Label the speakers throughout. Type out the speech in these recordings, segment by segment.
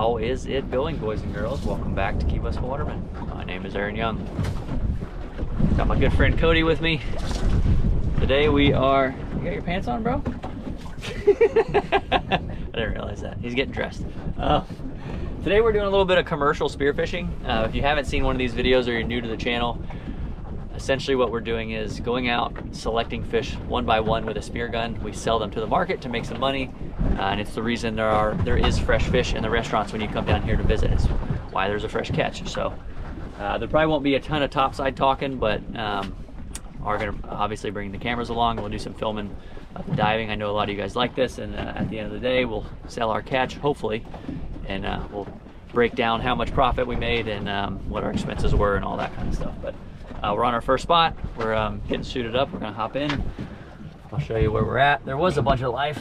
Speaker 1: How is it going, boys and girls? Welcome back to Key West Waterman. My name is Aaron Young. Got my good friend Cody with me. Today we are... You got your pants on, bro? I didn't realize that. He's getting dressed. Today we're doing a little bit of commercial spearfishing. If you haven't seen one of these videos or you're new to the channel, essentially what we're doing is going out, selecting fish one by one with a spear gun. We sell them to the market to make some money, and it's the reason there is fresh fish in the restaurants when you come down here to visit. It's why there's a fresh catch. So there probably won't be a ton of topside talking, but are going to obviously bring the cameras along. We'll do some filming of the diving. I know a lot of you guys like this, and at the end of the day we'll sell our catch, hopefully, and we'll break down how much profit we made and what our expenses were and all that kind of stuff. But we're on our first spot. We're getting suited up. We're gonna hop in. I'll show you where we're at. There was a bunch of life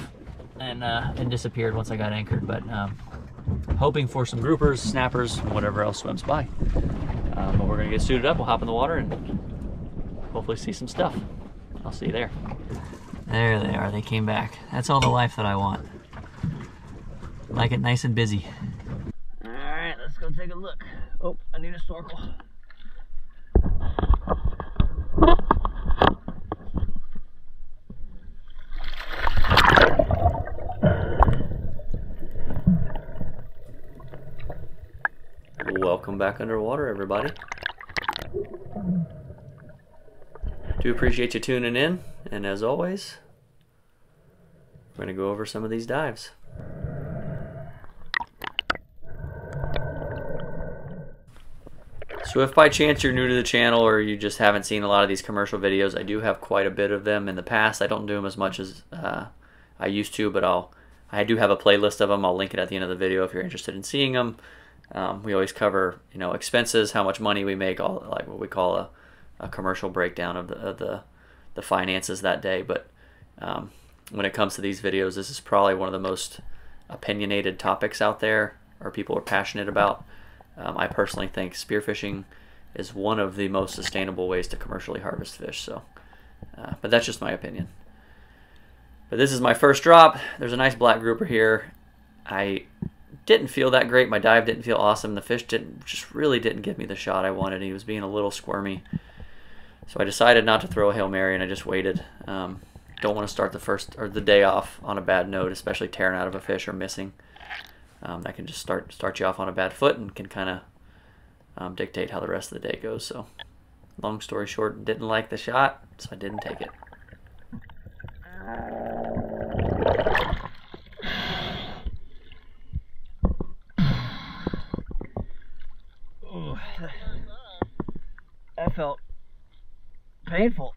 Speaker 1: and it disappeared once I got anchored, but hoping for some groupers, snappers, and whatever else swims by. But we're gonna get suited up. We'll hop in the water and hopefully see some stuff. I'll see you there. There they are. They came back. That's all the life that I want. Like it nice and busy. All right, let's go take a look. Oh, I need a snorkel. Welcome back underwater, everybody. Do appreciate you tuning in, and as always, we're going to go over some of these dives. So if by chance you're new to the channel or you just haven't seen a lot of these commercial videos, I do have quite a bit of them in the past. I don't do them as much as I used to, but I do have a playlist of them. I'll link it at the end of the video if you're interested in seeing them. We always cover, expenses, how much money we make, all like what we call a commercial breakdown of the finances that day. But when it comes to these videos, this is probably one of the most opinionated topics out there, or people are passionate about. I personally think spearfishing is one of the most sustainable ways to commercially harvest fish. So, but that's just my opinion. But this is my first drop. There's a nice black grouper here. I didn't feel that great. My dive didn't feel awesome. The fish really didn't give me the shot I wanted. He was being a little squirmy. So I decided not to throw a Hail Mary, and I just waited. Don't want to start the day off on a bad note, especially tearing out of a fish or missing. That can just start you off on a bad foot and can kind of dictate how the rest of the day goes. So long story short, didn't like the shot, so I didn't take it. Ooh, that felt painful.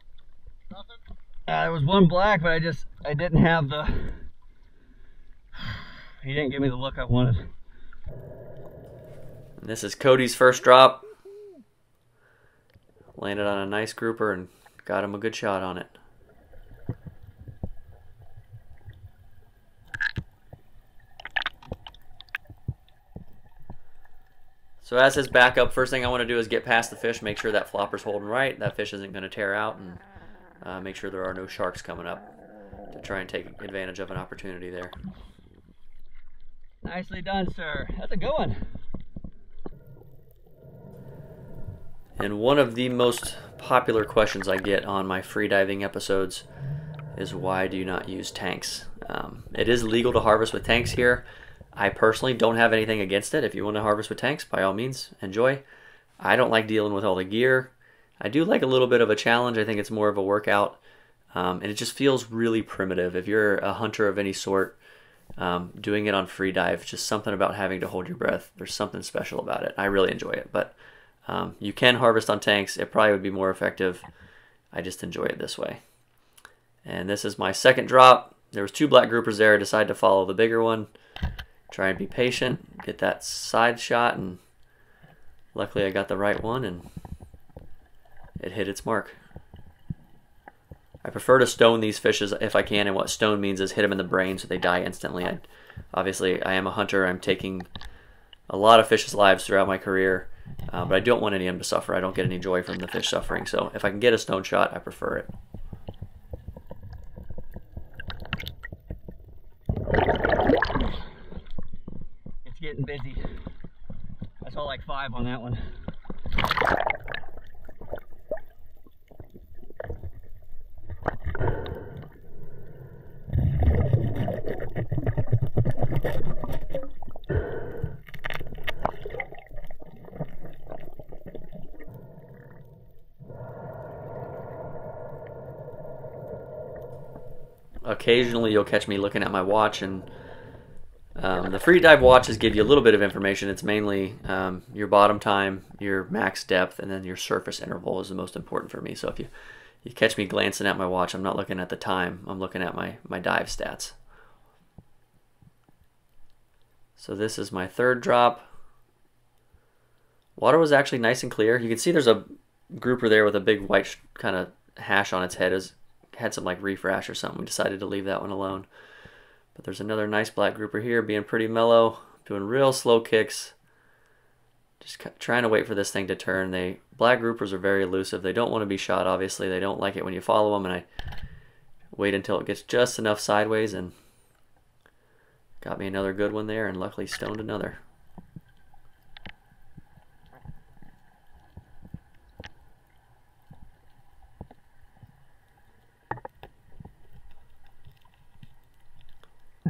Speaker 1: There was one black, but I didn't have the... He didn't give me the look I wanted. And this is Cody's first drop. Landed on a nice grouper and got him a good shot on it. So as his backup, first thing I want to do is get past the fish, make sure that flopper's holding right, that fish isn't going to tear out, and make sure there are no sharks coming up to try and take advantage of an opportunity there. Nicely done, sir. That's a good one. And one of the most popular questions I get on my free diving episodes is, why do you not use tanks? It is legal to harvest with tanks here. I personally don't have anything against it. If you want to harvest with tanks, by all means, enjoy. I don't like dealing with all the gear. I do like a little bit of a challenge. I think it's more of a workout. And it just feels really primitive. If you're a hunter of any sort, doing it on free dive, just something about having to hold your breath. There's something special about it. I really enjoy it. But you can harvest on tanks. It probably would be more effective. I just enjoy it this way. And this is my second drop. There was two black groupers there. I decided to follow the bigger one. Try and be patient, get that side shot, and luckily I got the right one and it hit its mark. I prefer to stone these fishes if I can, and what stone means is hit them in the brain so they die instantly. Obviously, I am a hunter. I'm taking a lot of fish's lives throughout my career, but I don't want any of them to suffer. I don't get any joy from the fish suffering, so if I can get a stone shot, I prefer it. getting busy. I saw like 5 on that one. Occasionally you'll catch me looking at my watch, and the free dive watches give you a little bit of information. It's mainly your bottom time, your max depth, and then your surface interval is the most important for me. So if you catch me glancing at my watch, I'm not looking at the time, I'm looking at my dive stats. So this is my 3rd drop. Water was actually nice and clear. You can see there's a grouper there with a big white kind of hash on its head. Had some like reef rash or something. We decided to leave that one alone. But there's another nice black grouper here, being pretty mellow, doing real slow kicks. Just trying to wait for this thing to turn. Black groupers are very elusive. They don't want to be shot, obviously. They don't like it when you follow them, and I wait until it gets just enough sideways, and got me another good one there, and luckily stoned another.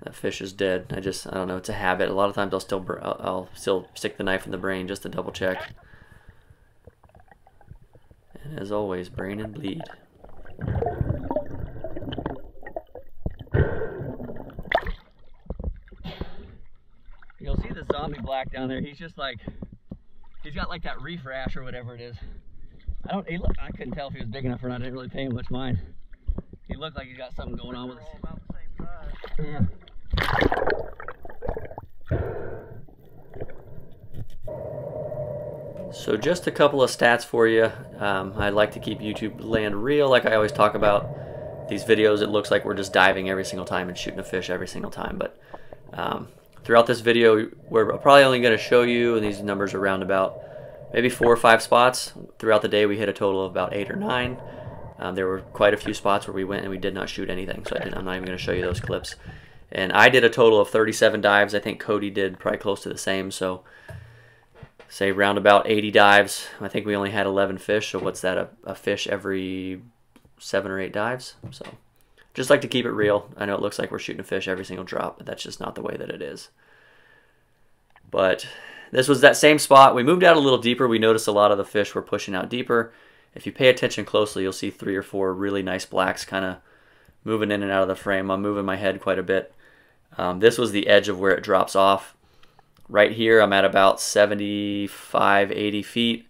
Speaker 1: That fish is dead. I don't know, it's a habit. A lot of times I'll still stick the knife in the brain just to double check. And as always, brain and bleed. You'll see the zombie black down there. He's just like, he's got like that reef rash or whatever it is. I couldn't tell if he was big enough or not. I didn't really pay him much mind. He looked like he's got something going on with us.
Speaker 2: About the same size.
Speaker 1: Yeah. So just a couple of stats for you. I like to keep YouTube land real, like I always talk about. These videos, it looks like we're just diving every single time and shooting a fish every single time, but throughout this video, we're probably only going to show you, and these numbers are around about maybe 4 or 5 spots. Throughout the day, we hit a total of about 8 or 9. There were quite a few spots where we went and we did not shoot anything, so I'm not even going to show you those clips. And I did a total of 37 dives. I think Cody did probably close to the same, so say round about 80 dives. I think we only had 11 fish, so what's that, a fish every 7 or 8 dives? So just like to keep it real. I know it looks like we're shooting a fish every single drop, but that's just not the way that it is. But this was that same spot. We moved out a little deeper. We noticed a lot of the fish were pushing out deeper. If you pay attention closely, you'll see 3 or 4 really nice blacks kind of moving in and out of the frame. I'm moving my head quite a bit. This was the edge of where it drops off. Right here, I'm at about 75, 80 feet.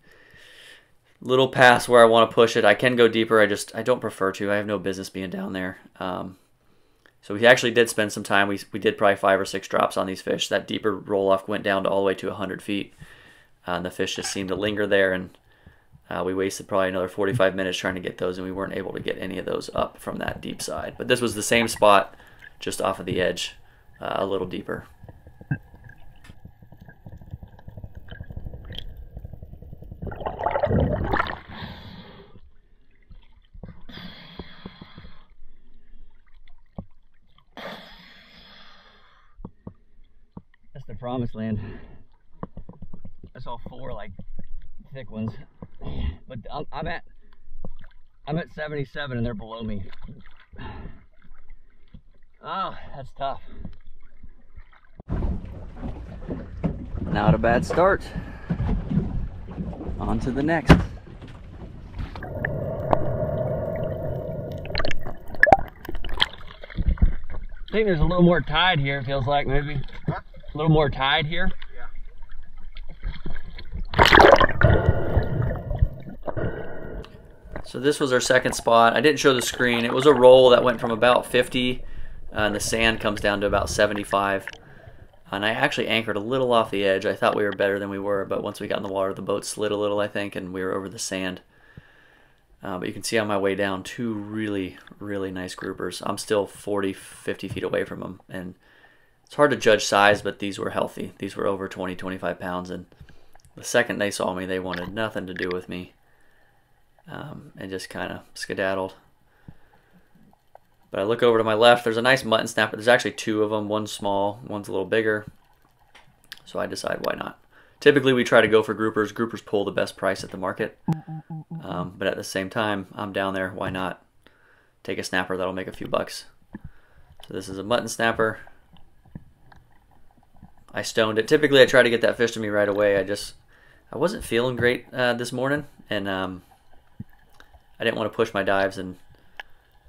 Speaker 1: Little past where I want to push it. I can go deeper. I don't prefer to. I have no business being down there. So we actually did spend some time. We did probably 5 or 6 drops on these fish. That deeper roll-off went down to all the way to 100 feet. And the fish just seemed to linger there, and we wasted probably another 45 minutes trying to get those, and we weren't able to get any of those up from that deep side. But this was the same spot, just off of the edge, a little deeper. That's the promised land. I saw 4 like thick ones, but I'm at 77 and they're below me. Oh, that's tough. Not a bad start. On to the next. I think there's a little more tide here, it feels like, maybe. Huh? A little more tide here. So this was our second spot. I didn't show the screen. It was a roll that went from about 50 and the sand comes down to about 75. And I actually anchored a little off the edge. I thought we were better than we were, but once we got in the water, the boat slid a little, I think, and we were over the sand. But you can see on my way down 2 really, really nice groupers. I'm still 40, 50 feet away from them, and it's hard to judge size, but these were healthy. These were over 20, 25 pounds, and the second they saw me, they wanted nothing to do with me. And just kind of skedaddled. But I look over to my left, there's a nice mutton snapper. There's actually 2 of them, one's small, one's a little bigger. So I decide why not. Typically we try to go for groupers. Groupers pull the best price at the market. But at the same time, I'm down there, why not take a snapper that'll make a few bucks. So this is a mutton snapper. I stoned it. Typically I try to get that fish to me right away. I wasn't feeling great this morning, and I didn't want to push my dives, and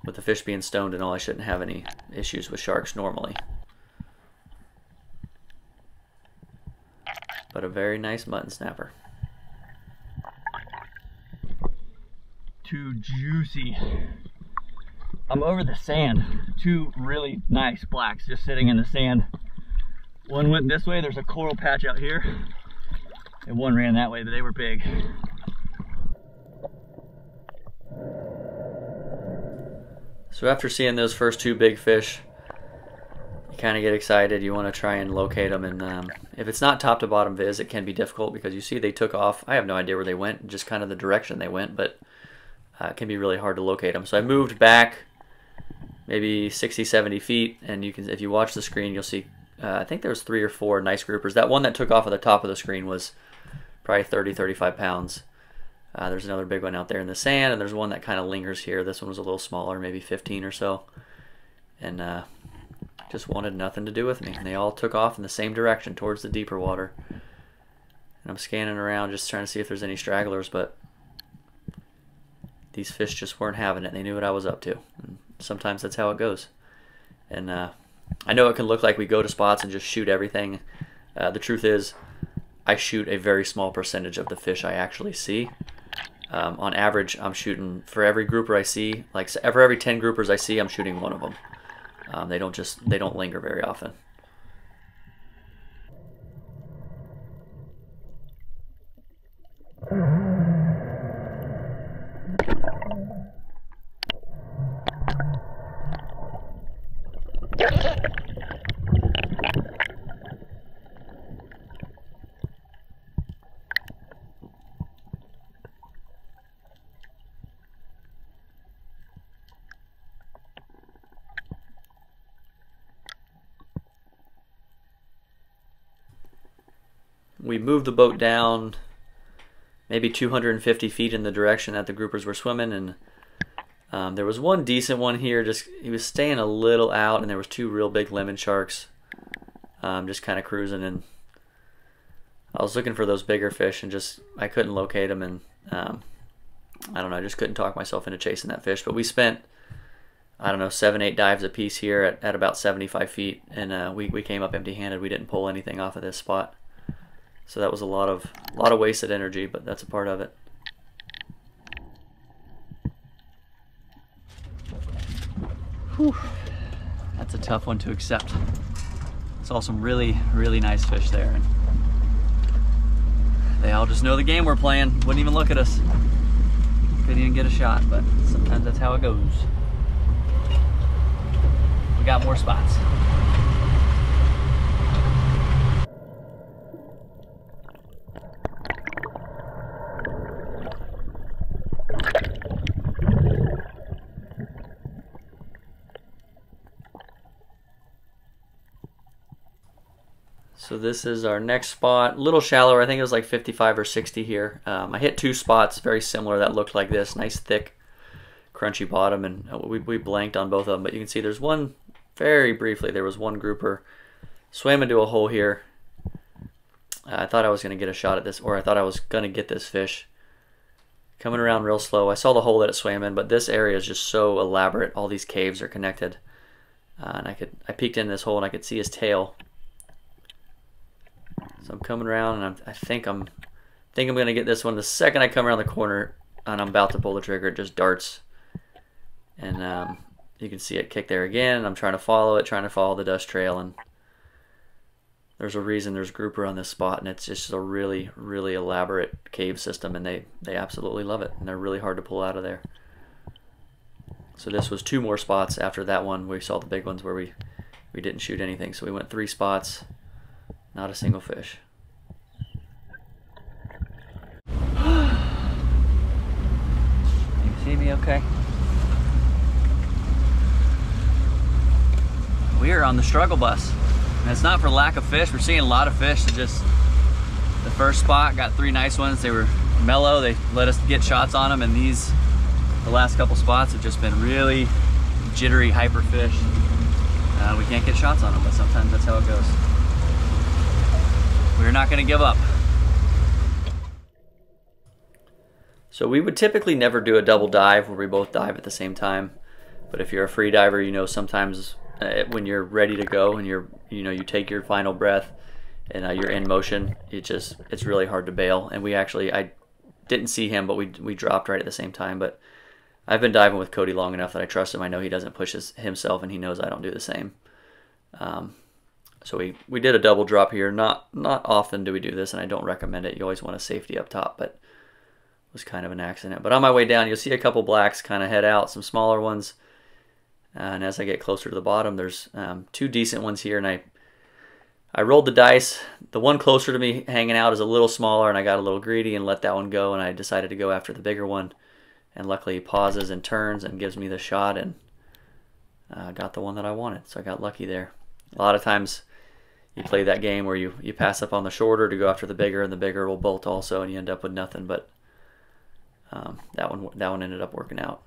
Speaker 1: with the fish being stoned and all, I shouldn't have any issues with sharks normally. But a very nice mutton snapper. Too juicy. I'm over the sand. Two really nice blacks just sitting in the sand. One went this way, there's a coral patch out here, and one ran that way, but they were big. So after seeing those first two big fish, you kind of get excited. You want to try and locate them, and if it's not top to bottom viz, it can be difficult because you see they took off. I have no idea where they went, just kind of the direction they went, but it can be really hard to locate them. So I moved back maybe 60, 70 feet, and you can, if you watch the screen, you'll see I think there was 3 or 4 nice groupers. That one that took off at the top of the screen was probably 30, 35 pounds. There's another big one out there in the sand, and there's one that kind of lingers here. This one was a little smaller, maybe 15 or so, and just wanted nothing to do with me. And they all took off in the same direction towards the deeper water. And I'm scanning around just trying to see if there's any stragglers, but these fish just weren't having it. They knew what I was up to. And sometimes that's how it goes. And I know it can look like we go to spots and just shoot everything. The truth is, I shoot a very small percentage of the fish I actually see. On average, I'm shooting, for every grouper I see, like for every 10 groupers I see, I'm shooting one of them. They don't linger very often. We moved the boat down maybe 250 feet in the direction that the groupers were swimming, and there was one decent one here. Just he was staying a little out, and there was 2 real big lemon sharks just kind of cruising, and I was looking for those bigger fish, and just I couldn't locate them, and I don't know, I just couldn't talk myself into chasing that fish. But we spent, I don't know, 7, 8 dives a piece here at about 75 feet, and we came up empty-handed. We didn't pull anything off of this spot. So that was a lot of wasted energy, but that's a part of it. Whew. That's a tough one to accept. Saw some really, really nice fish there, and they all just know the game we're playing. Wouldn't even look at us. Couldn't even get a shot, but sometimes that's how it goes. We got more spots. So this is our next spot, a little shallower. I think it was like 55 or 60 here. I hit 2 spots very similar that looked like this, nice thick crunchy bottom, and we blanked on both of them. But you can see there's one, very briefly, there was one grouper, swam into a hole here. I thought I was going to get a shot at this, or I thought I was going to get this fish. Coming around real slow. I saw the hole that it swam in, but this area is just so elaborate. All these caves are connected. And I peeked in this hole and I could see his tail. So I'm coming around, and I think I'm going to get this one. The second I come around the corner and I'm about to pull the trigger, it just darts. And you can see it kick there again. I'm trying to follow it, trying to follow the dust trail, and there's a reason there's grouper on this spot, and it's just a really, really elaborate cave system, and they absolutely love it, and they're really hard to pull out of there. So this was 2 more spots after that one. We saw the big ones where we didn't shoot anything. So we went 3 spots. Not a single fish. You see me okay? We are on the struggle bus. And it's not for lack of fish. We're seeing a lot of fish. It's just the first spot got 3 nice ones. They were mellow. They let us get shots on them, and the last couple spots have just been really jittery hyper fish. We can't get shots on them, but sometimes that's how it goes. We're not going to give up. So we would typically never do a double dive where we both dive at the same time. But if you're a free diver, you know sometimes when you're ready to go and you take your final breath and you're in motion, it's really hard to bail. And I didn't see him, but we dropped right at the same time. But I've been diving with Cody long enough that I trust him. I know he doesn't push himself, and he knows I don't do the same. So we did a double drop here. Not often do we do this, and I don't recommend it. You always want a safety up top, but it was kind of an accident. But on my way down, you'll see a couple blacks kind of head out, some smaller ones. And as I get closer to the bottom, there's 2 decent ones here, and I rolled the dice. The one closer to me hanging out is a little smaller, and I got a little greedy and let that one go, and I decided to go after the bigger one. And luckily he pauses and turns and gives me the shot, and got the one that I wanted. So I got lucky there. A lot of times you play that game where you pass up on the shorter to go after the bigger, and the bigger will bolt also, and you end up with nothing. But that one ended up working out.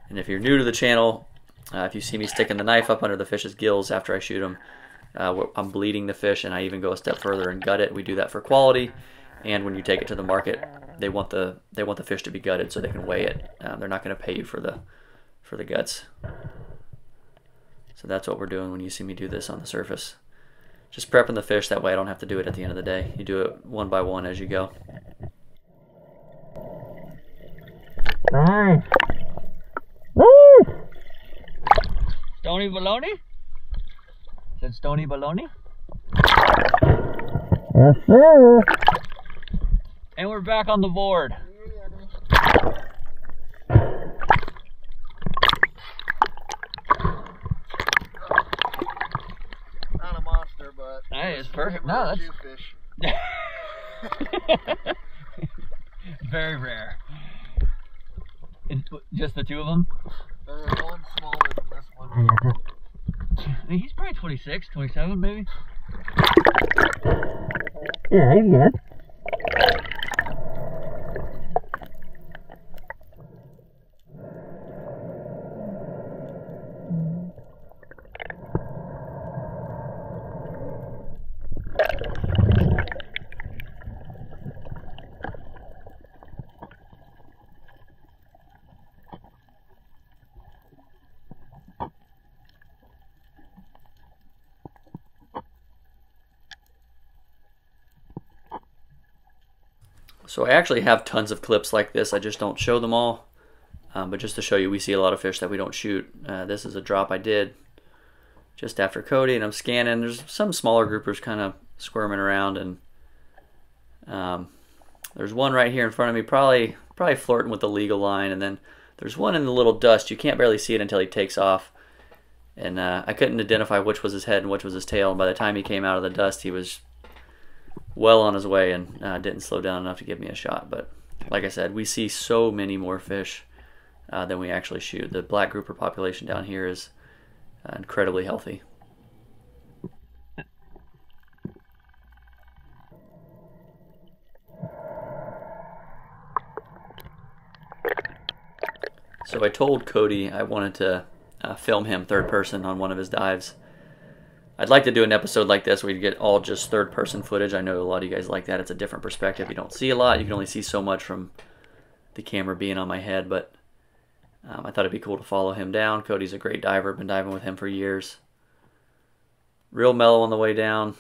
Speaker 1: And if you're new to the channel, if you see me sticking the knife up under the fish's gills after I shoot them, I'm bleeding the fish, and I even go a step further and gut it. We do that for quality, and when you take it to the market, they want the fish to be gutted so they can weigh it. They're not going to pay you for the guts. So that's what we're doing when you see me do this on the surface. Just prepping the fish, that way I don't have to do it at the end of the day. You do it one by one as you go.
Speaker 2: Nice.
Speaker 1: Stony baloney? Said stony baloney?
Speaker 2: Yes, sir.
Speaker 1: And we're back on the board.
Speaker 3: Not a monster, but
Speaker 1: Hey, it's perfect. No, that's
Speaker 3: fish.
Speaker 1: very rare. It's just the 2 of them?
Speaker 3: There's one smaller than this one.
Speaker 1: I mean, he's probably 26, 27 maybe.
Speaker 2: Yeah, he's good.
Speaker 1: So I actually have tons of clips like this. I just don't show them all. But just to show you, we see a lot of fish that we don't shoot. This is a drop I did just after Cody, and I'm scanning. There's some smaller groupers kind of squirming around, and there's one right here in front of me, probably flirting with the legal line, and then there's one in the little dust. You can't barely see it until he takes off, and I couldn't identify which was his head and which was his tail, and by the time he came out of the dust, he was well on his way and didn't slow down enough to give me a shot. But like I said, we see so many more fish than we actually shoot. The black grouper population down here is incredibly healthy. So I told Cody I wanted to film him third person on one of his dives. I'd like to do an episode like this where you get all just third person footage. I know a lot of you guys like that. It's a different perspective. You don't see a lot. You can only see so much from the camera being on my head, but I thought it'd be cool to follow him down. Cody's a great diver. Been diving with him for years. Real mellow on the way down.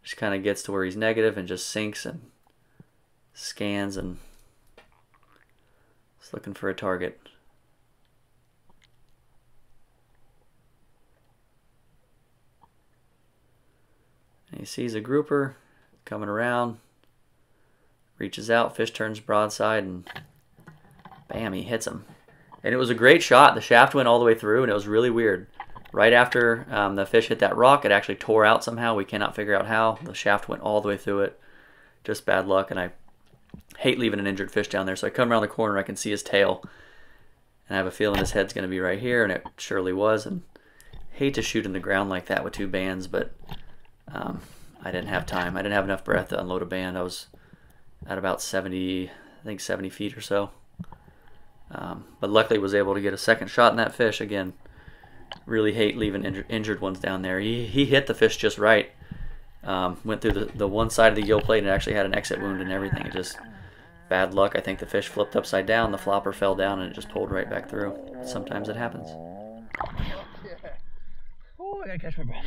Speaker 1: Just kind of gets to where he's negative and just sinks and scans and is looking for a target. And he sees a grouper coming around, reaches out, fish turns broadside, and bam, he hits him. And it was a great shot. The shaft went all the way through, and it was really weird. Right after the fish hit that rock, it actually tore out somehow. We cannot figure out how. The shaft went all the way through it. Just bad luck, and I Hate leaving an injured fish down there. So I come around the corner, I can see his tail, and I have a feeling his head's going to be right here, and it surely was. And hate to shoot in the ground like that with 2 bands, but I didn't have time. I didn't have enough breath to unload a band. I was at about 70, I think 70 feet or so. But luckily was able to get a second shot in that fish. Again, really hate leaving injured ones down there. He hit the fish just right. Went through the one side of the gill plate and actually had an exit wound and everything. It just bad luck. I think the fish flipped upside down, the flopper fell down, and it just pulled right back through. Sometimes it happens. Oh, I gotta catch my breath.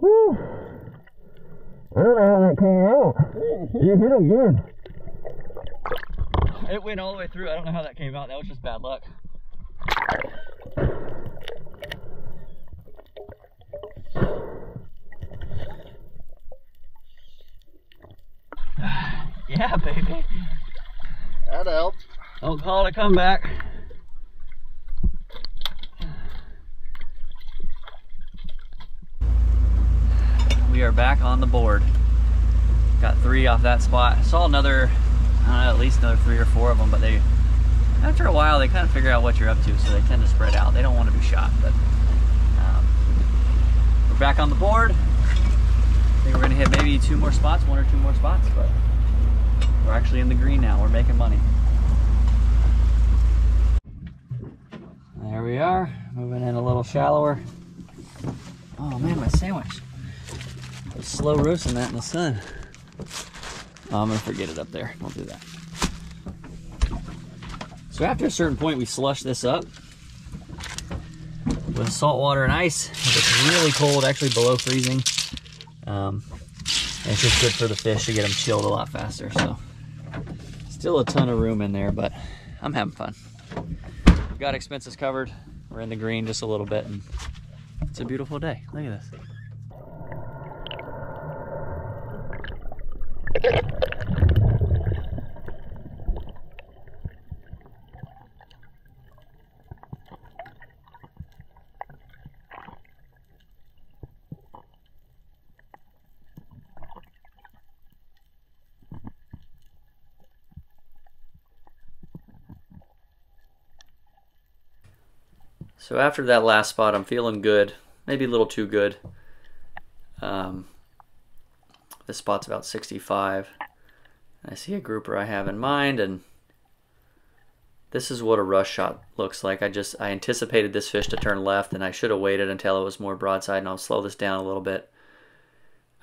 Speaker 2: Woo! I don't know how that came out. You hit him good.
Speaker 1: It went all the way through. I don't know how that came out. That was just bad luck. Yeah, baby.
Speaker 3: That helped.
Speaker 1: Don't call it a comeback. We are back on the board. Got 3 off that spot. I saw another, I don't know, at least another 3 or 4 of them, but they, after a while, they kind of figure out what you're up to, so they tend to spread out. They don't want to be shot, but we're back on the board. I think we're gonna hit maybe 2 more spots, 1 or 2 more spots, but we're actually in the green now. We're making money. There we are, moving in a little shallower. Oh man, my sandwich. I was slow roasting that in the sun. Oh, I'm gonna forget it up there. Won't do that. So after a certain point, we slush this up with salt water and ice. It gets really cold, actually below freezing. And it's just good for the fish to get them chilled a lot faster. So still a ton of room in there, but I'm having fun. We've got expenses covered. We're in the green just a little bit, and it's a beautiful day. Look at this. So after that last spot, I'm feeling good, maybe a little too good. This spot's about 65. I see a grouper I have in mind, and this is what a rush shot looks like. I anticipated this fish to turn left, and I should have waited until it was more broadside, and I'll slow this down a little bit.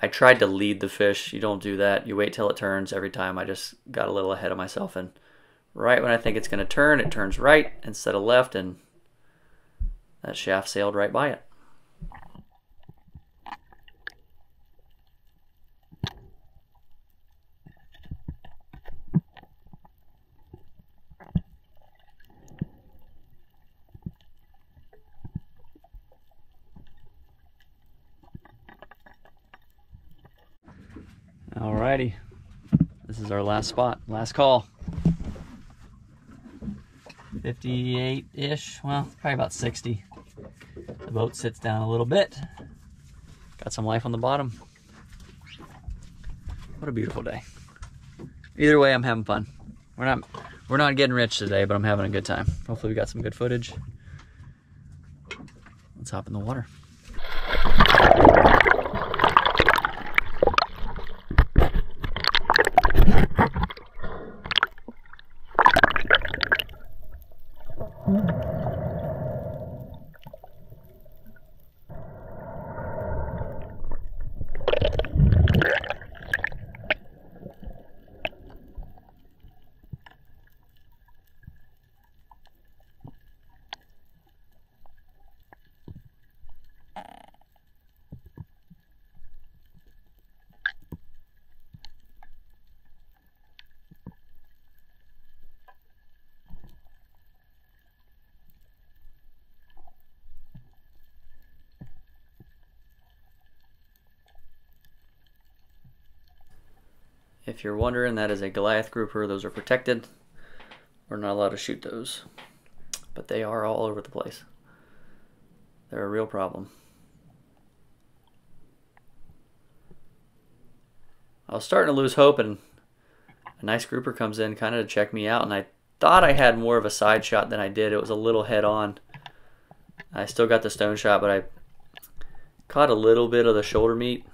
Speaker 1: I tried to lead the fish. You don't do that. You wait till it turns every time. I just got a little ahead of myself, and right when I think it's going to turn, it turns right instead of left, and that shaft sailed right by it. Alrighty, this is our last spot, last call. 58-ish, well, probably about 60. The boat sits down a little bit. Got some life on the bottom. What a beautiful day. Either way, I'm having fun. We're not getting rich today, but I'm having a good time. Hopefully we got some good footage. Let's hop in the water. If you're wondering, that is a Goliath grouper. Those are protected. We're not allowed to shoot those, but they are all over the place. They're a real problem. I was starting to lose hope, and a nice grouper comes in kind of to check me out, and I thought I had more of a side shot than I did. It was a little head on. I still got the stone shot, but I caught a little bit of the shoulder meat.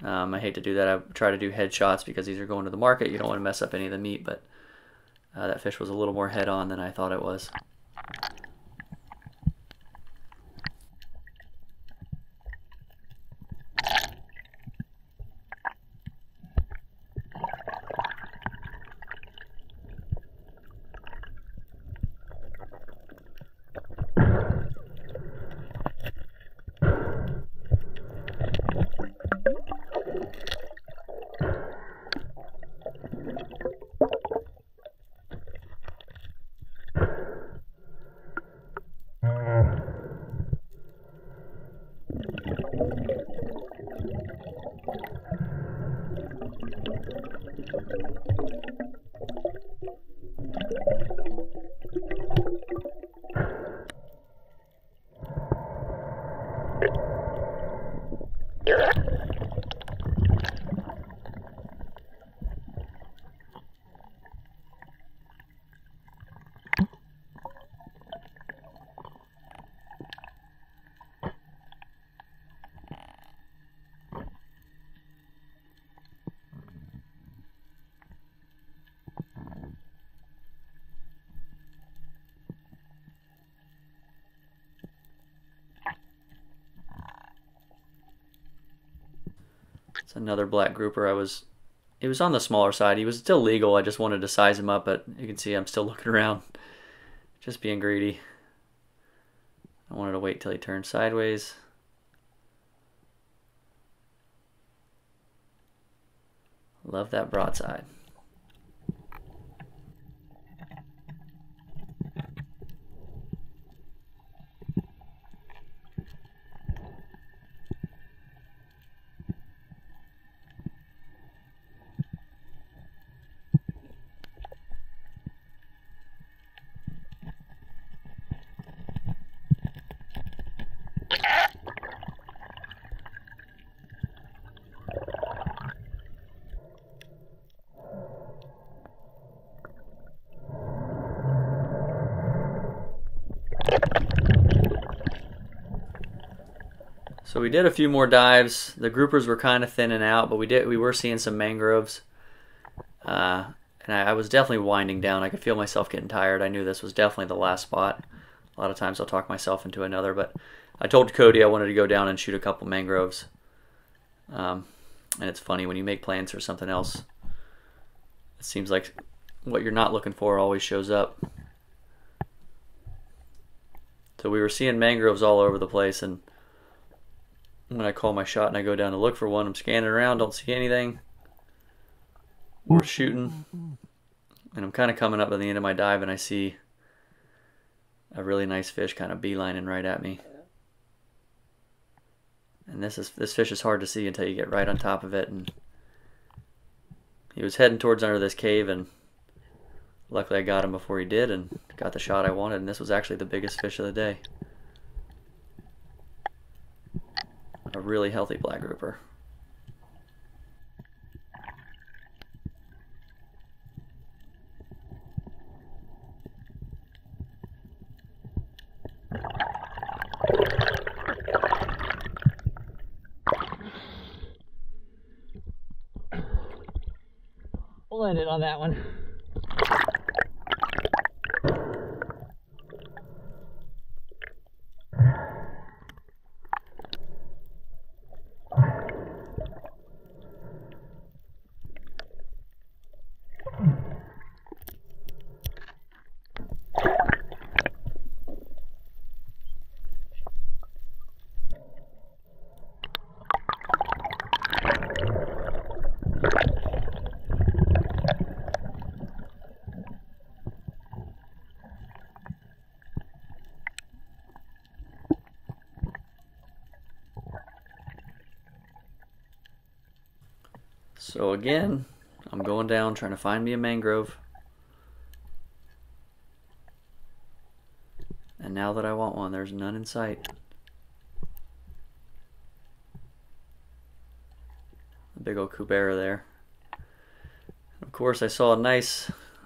Speaker 1: I hate to do that. I try to do head shots because these are going to the market. You don't want to mess up any of the meat, but that fish was a little more head on than I thought it was. It's another black grouper. It was on the smaller side. He was still legal. I just wanted to size him up, but you can see I'm still looking around, just being greedy. I wanted to wait till he turned sideways. Love that broadside. So we did a few more dives. The groupers were kind of thinning out, but we were seeing some mangroves. And I was definitely winding down. I could feel myself getting tired. I knew this was definitely the last spot. A lot of times I'll talk myself into another, but I told Cody I wanted to go down and shoot a couple mangroves. And it's funny, when you make plans for something else, it seems like what you're not looking for always shows up. So we were seeing mangroves all over the place, and when I call my shot and I go down to look for one, I'm scanning around, don't see anything. We're shooting, and I'm kind of coming up at the end of my dive, and I see a really nice fish kind of beelining right at me. And this fish is hard to see until you get right on top of it. And he was heading towards under this cave, and luckily I got him before he did and got the shot I wanted. And this was actually the biggest fish of the day. A really healthy black grouper.
Speaker 2: We'll end it on that one.
Speaker 1: So again, I'm going down trying to find me a mangrove. And now that I want one, there's none in sight. A big old cubera there. course, I saw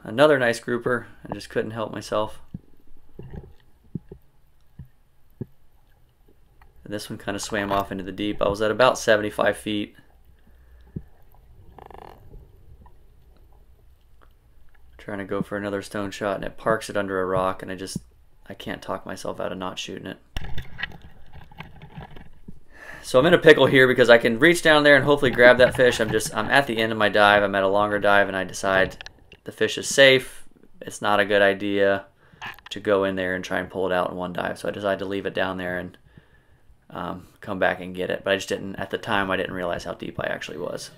Speaker 1: another nice grouper. I just couldn't help myself. And this one kind of swam off into the deep. I was at about 75 feet. Trying to go for another stone shot, and it parks it under a rock, and I can't talk myself out of not shooting it. So I'm in a pickle here because I can reach down there and hopefully grab that fish. I'm at the end of my dive. I'm at a longer dive, and I decide the fish is safe. It's not a good idea to go in there and try and pull it out in one dive. So I decided to leave it down there and come back and get it. But I just didn't, at the time, I didn't realize how deep I actually was.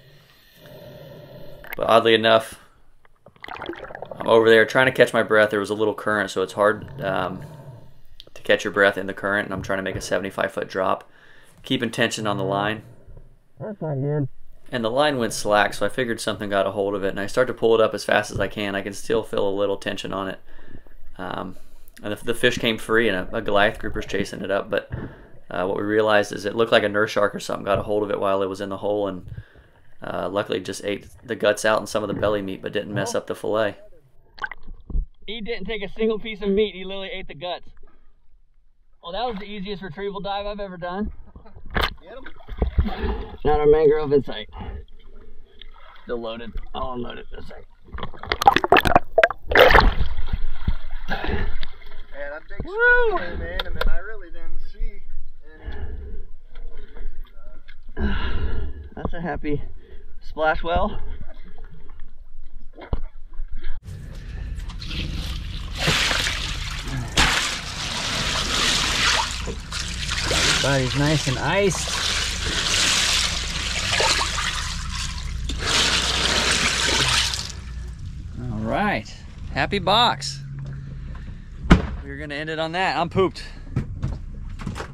Speaker 1: But oddly enough, I'm over there trying to catch my breath. There was a little current, so it's hard to catch your breath in the current, and I'm trying to make a 75-foot drop. Keeping tension on the line.
Speaker 2: That's not good.
Speaker 1: And the line went slack, so I figured something got a hold of it, and I start to pull it up as fast as I can. I can still feel a little tension on it. And the fish came free, and a Goliath grouper's chasing it up, but what we realized is it looked like a nurse shark or something got a hold of it while it was in the hole, and luckily just ate the guts out and some of the belly meat, but didn't mess up the fillet.
Speaker 4: He didn't take a single piece of meat, he literally ate the guts. Well, that was the easiest retrieval dive I've ever done.
Speaker 3: Get him.
Speaker 4: Not a mangrove in sight. Still loaded. I'll unload it in a second.
Speaker 3: Yeah, that big swim came in, and then I really didn't see any.
Speaker 4: That's a happy splash well. Body's nice and iced. All right, happy box. We're gonna end it on that. I'm pooped.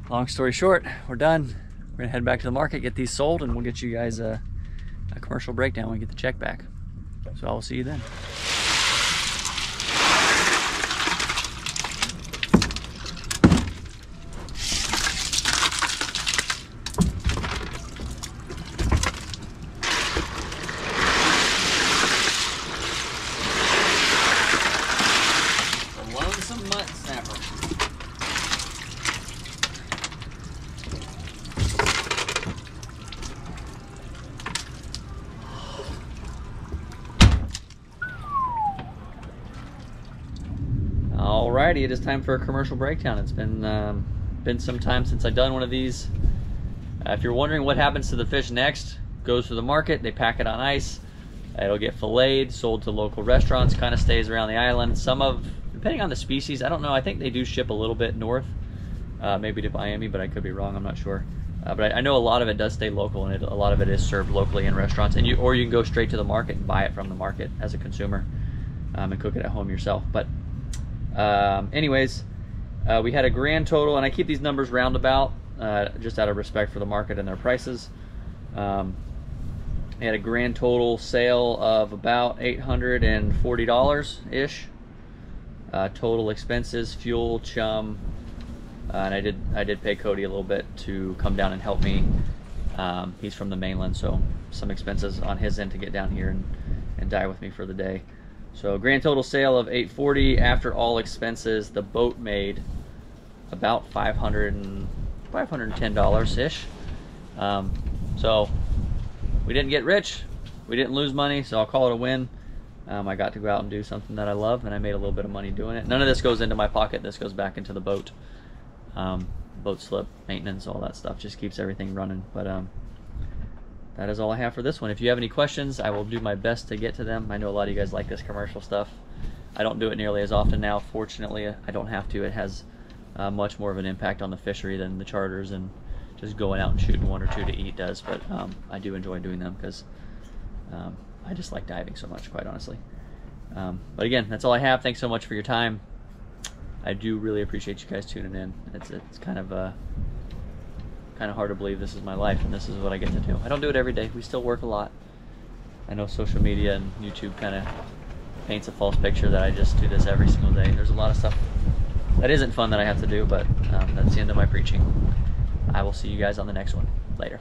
Speaker 4: Long story short, we're done. We're gonna head back to the market, get these sold, and we'll get you guys a commercial breakdown when we get the check back. So I will see you then. Alrighty, it is time for a commercial breakdown. It's been some time since I've done one of these. If you're wondering what happens to the fish next, goes to the market, they pack it on ice, it'll get filleted, sold to local restaurants, kind of stays around the island. Depending on the species, I don't know, I think they do ship a little bit north, maybe to Miami, but I could be wrong, I'm not sure. But I know a lot of it does stay local, and a lot of it is served locally in restaurants, or you can go straight to the market and buy it from the market as a consumer and cook it at home yourself. But anyways, we had a grand total, and I keep these numbers roundabout just out of respect for the market and their prices. We had a grand total sale of about $840-ish. Total expenses, fuel, chum, and I did pay Cody a little bit to come down and help me. He's from the mainland, so some expenses on his end to get down here and dive with me for the day. So grand total sale of $840 after all expenses. The boat made about $510-ish. So we didn't get rich, we didn't lose money, so I'll call it a win. I got to go out and do something that I love, and I made a little bit of money doing it. None of this goes into my pocket. This goes back into the boat. Boat slip, maintenance, all that stuff. Just keeps everything running. But that is all I have for this one. If you have any questions, I will do my best to get to them. I know a lot of you guys like this commercial stuff. I don't do it nearly as often now. Fortunately, I don't have to. It has much more of an impact on the fishery than the charters and just going out and shooting one or two to eat does. But I do enjoy doing them because I just like diving so much, quite honestly. But again, that's all I have. Thanks so much for your time. I do really appreciate you guys tuning in. It's kind of hard to believe this is my life and this is what I get to do. I don't do it every day. We still work a lot. I know social media and YouTube kind of paints a false picture that I just do this every single day. There's a lot of stuff that isn't fun that I have to do, but that's the end of my preaching. I will see you guys on the next one. Later.